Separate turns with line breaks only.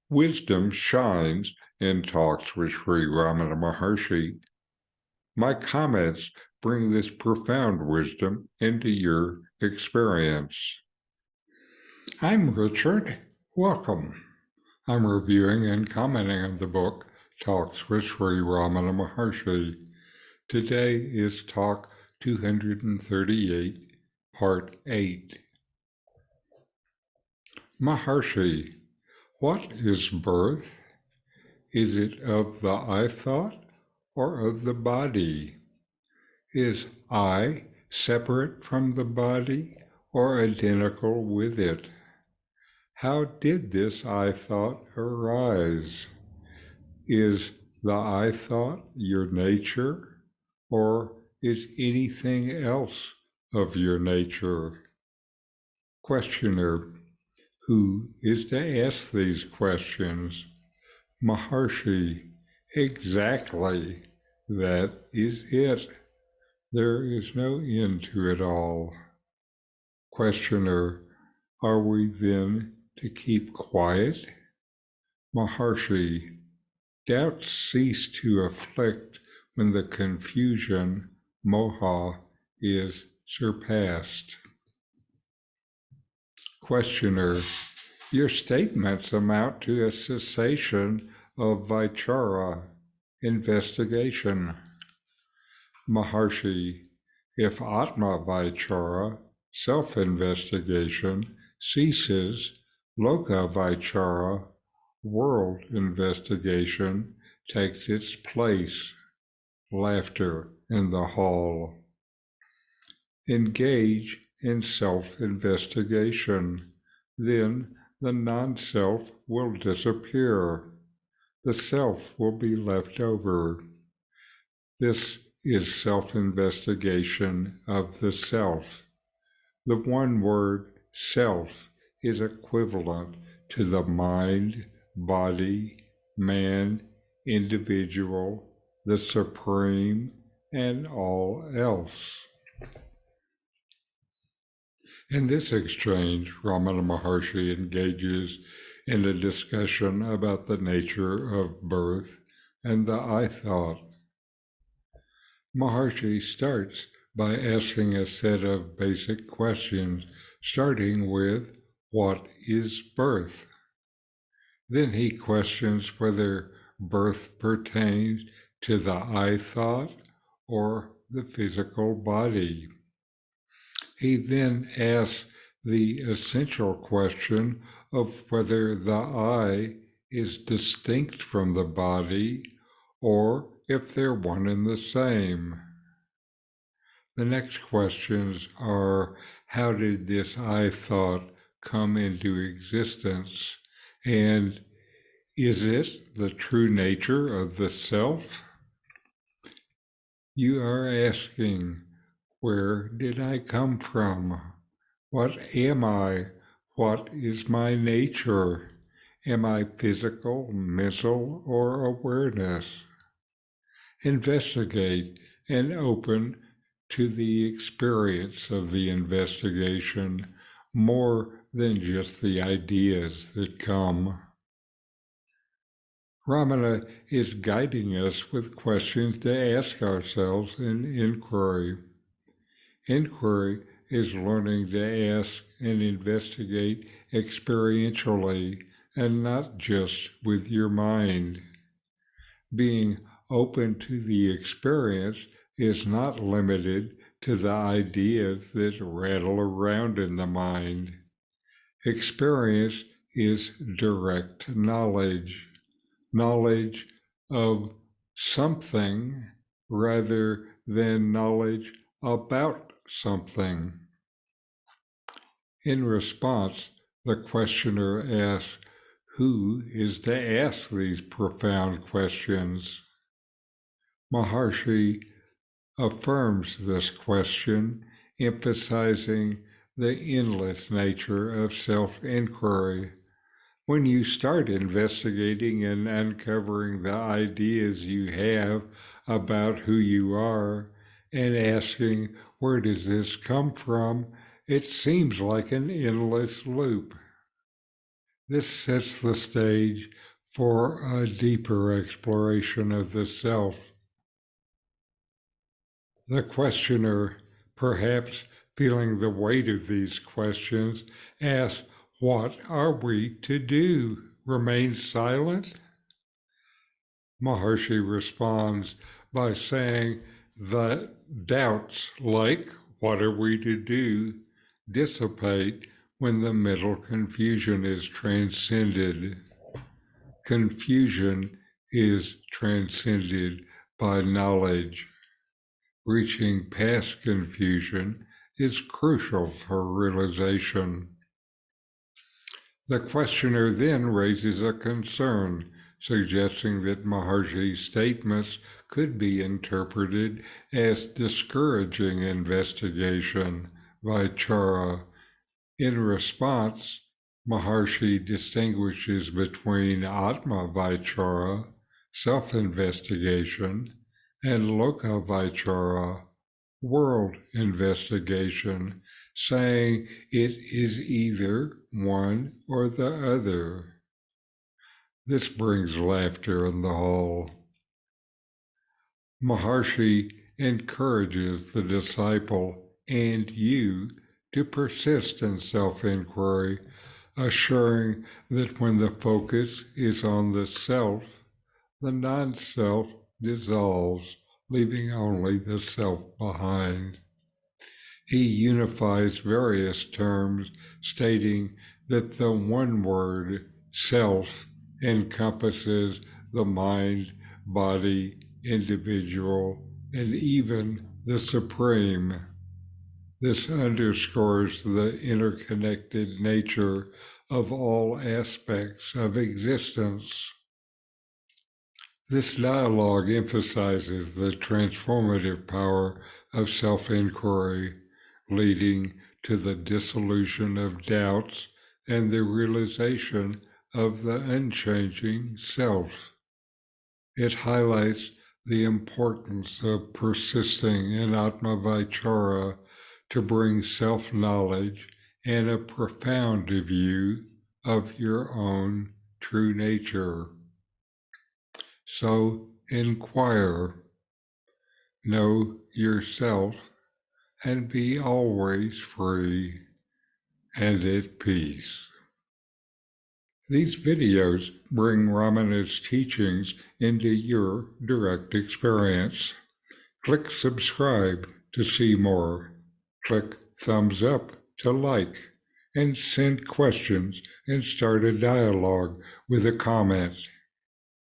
Wisdom shines in talks with Sri Ramana Maharshi. My comments bring this profound wisdom into your experience. I'm Richard. Welcome. I'm reviewing and commenting on the book Talks with Sri Ramana Maharshi. Today is Talk 238, Part 8. Maharshi, what is birth? Is it of the I thought or of the body? Is I separate from the body or identical with it? How did this I thought arise? Is the I thought your nature, or is anything else of your nature? Questioner, who is to ask these questions? Maharshi, exactly. That is it. There is no end to it all. Questioner, are we then to keep quiet? Maharshi, doubts cease to afflict when the confusion, moha, is surpassed. Questioner, your statements amount to a cessation of vichara, investigation. Maharshi, if Atma Vichara, self-investigation, ceases, Loka Vichara, world investigation, takes its place. Laughter in the hall. Engage in self-investigation. Then the non-self will disappear. The self will be left over. This is self-investigation of the self. The one word self is equivalent to the mind, body, man, individual, the supreme, and all else. In this exchange, Ramana Maharshi engages in a discussion about the nature of birth and the I thought. Maharshi starts by asking a set of basic questions, starting with, what is birth? Then he questions whether birth pertains to the I thought or the physical body. He then asks the essential question of whether the I is distinct from the body or if they're one and the same. The next questions are, how did this I thought come into existence? And is it the true nature of the self? You are asking, where did I come from? What am I? What is my nature? Am I physical, mental, or awareness? Investigate and open to the experience of the investigation more than just the ideas that come. Ramana is guiding us with questions to ask ourselves in inquiry. Inquiry is learning to ask and investigate experientially and not just with your mind. Being open to the experience is not limited to the ideas that rattle around in the mind. Experience is direct knowledge, knowledge of something rather than knowledge about something. In response, the questioner asks, who is to ask these profound questions? Maharshi affirms this question, emphasizing the endless nature of self-inquiry. When you start investigating and uncovering the ideas you have about who you are and asking, where does this come from? It seems like an endless loop. This sets the stage for a deeper exploration of the self. The questioner, perhaps feeling the weight of these questions, asks, "What are we to do? Remain silent?" Maharshi responds by saying that doubts like, "What are we to do?" dissipate when the mental confusion is transcended. Confusion is transcended by knowledge. Reaching past confusion is crucial for realization. The questioner then raises a concern, suggesting that Maharshi's statements could be interpreted as discouraging investigation, vichara. In response, Maharshi distinguishes between Atma vichara, self-investigation, and Loka vichara, world investigation, saying it is either one or the other. This brings laughter in the hall. Maharshi encourages the disciple and you to persist in self-inquiry, assuring that when the focus is on the self, the non-self dissolves, leaving only the self behind. He unifies various terms, stating that the one word, self, encompasses the mind, body, individual, and even the supreme. This underscores the interconnected nature of all aspects of existence. This dialogue emphasizes the transformative power of self-inquiry, leading to the dissolution of doubts and the realization of the unchanging self. It highlights the importance of persisting in Atma Vichara to bring self-knowledge and a profound view of your own true nature. So inquire, know yourself, and be always free and at peace. These videos bring Ramana's teachings into your direct experience. Click subscribe to see more. Click thumbs up to like, and send questions and start a dialogue with a comment